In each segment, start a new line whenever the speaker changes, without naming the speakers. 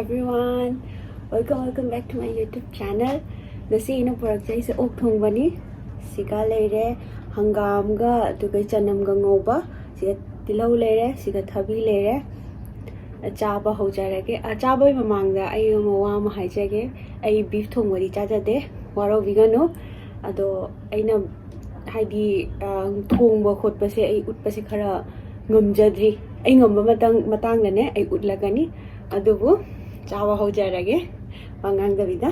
everyone, welcome back to my YouTube channel. Nasi ina purakjai se ok thongbani siga leire hangam ga dugai chanam ga ngoba siga tilau leire siga thabi leire achaba hojarage achaba mamangda ai mawa ma haijage ai beef thongwari chajade waro vegano ado aina haidi thongba khotpase ai utpase khara ngamjadri ai ngamba matang dane ai utlagani adubu चावा हो जाएगा पंगांग दबिदा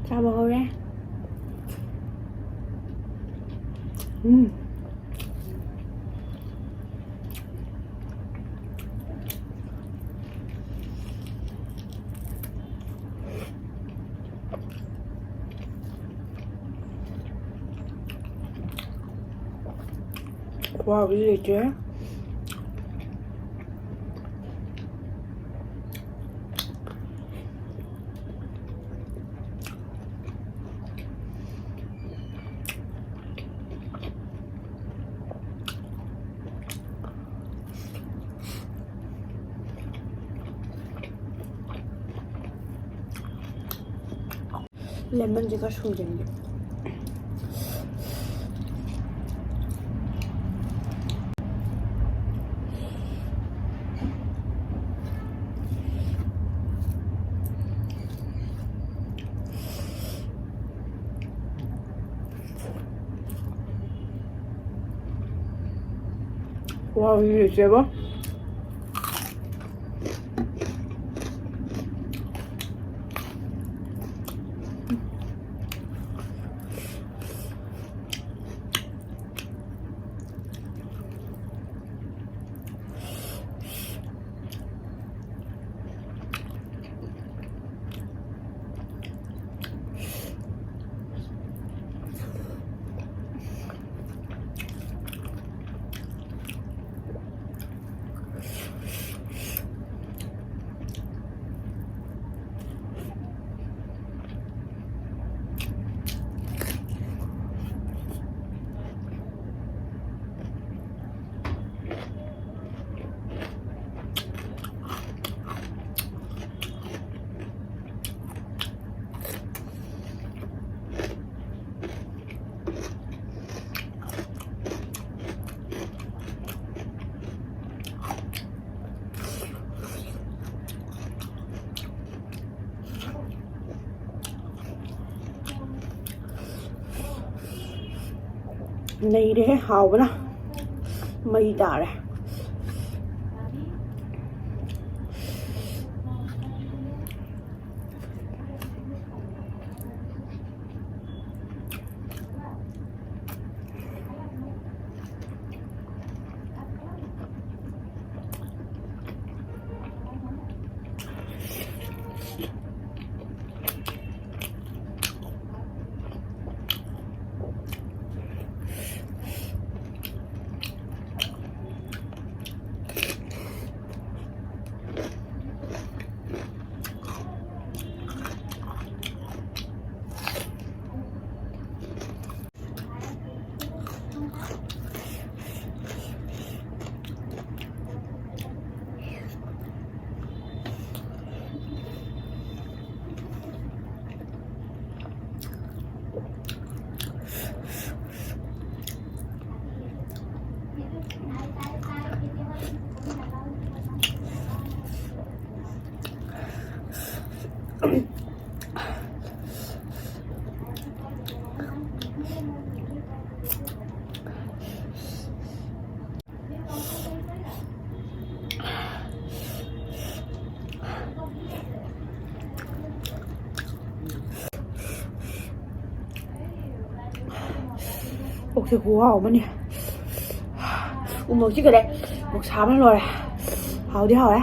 चावा हो रहा है Wow, really good. Lemon जी का छू देंगे Wow, really good. नहीं रहे हाव ना मज़ेदार है ok thì cú hảo mà nè một chiếc cái đấy một xám rồi hảo đi hảo đấy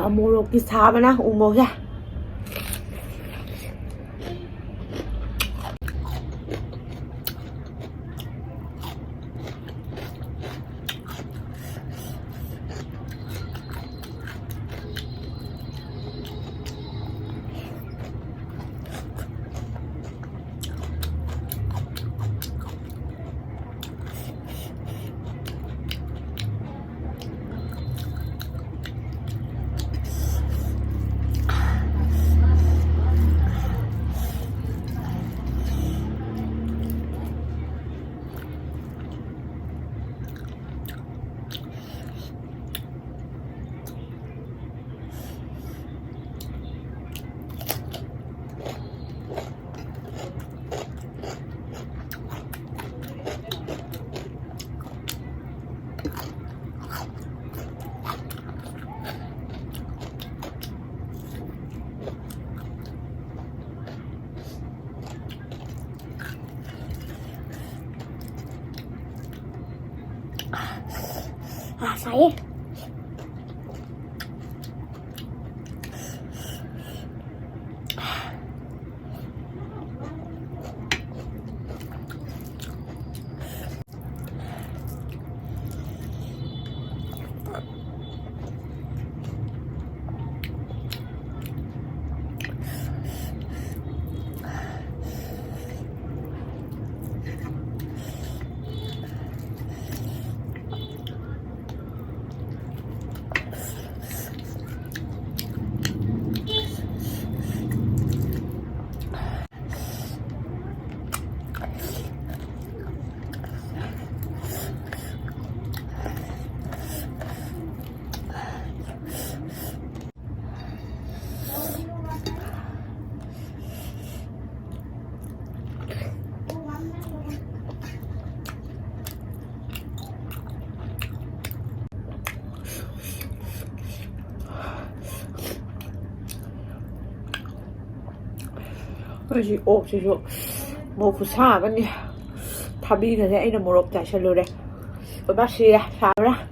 모로기 사바나 우모자 사이 이 옥수수 뭐 구사하겠니 답이 되네 이는 모록 자실로래 맛이야 사라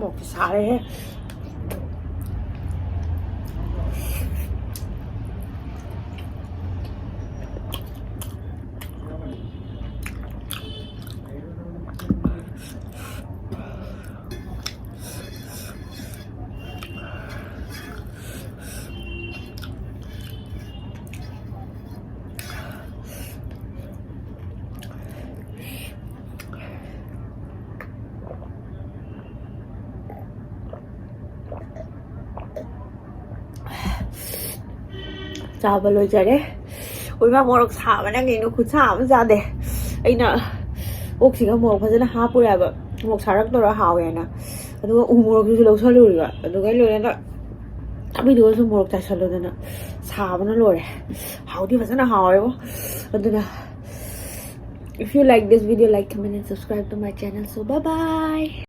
먹기 잘해 chào rồi trời đấy ôi mà một xả mà đang nghĩ nó cứ xả mà ra để anh nè 옥 지가 뭐 파잖아 하부야 뭐 사람들아 하오야나 누가 우모로 그래서 lâu 살로리가 누가 이러나 tapi dua semua tak selalu dana sama na lore how di pasana hayo aduna if you like this video like comment and subscribe to my channel so bye bye